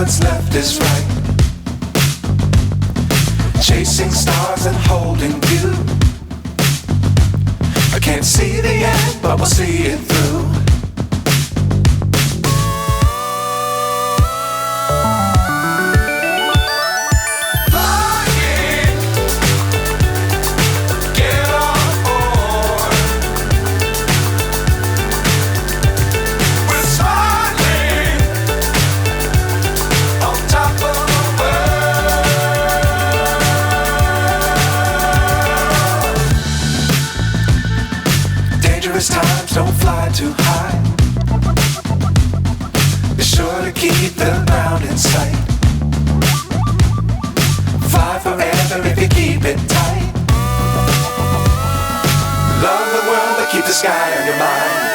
what's left is right. Chasing stars and holding you. I can't see the end, but we'll see it through. Times don't fly too high. Be sure to keep the ground in sight. Fly forever if you keep it tight. Love the world but keep the sky on your mind.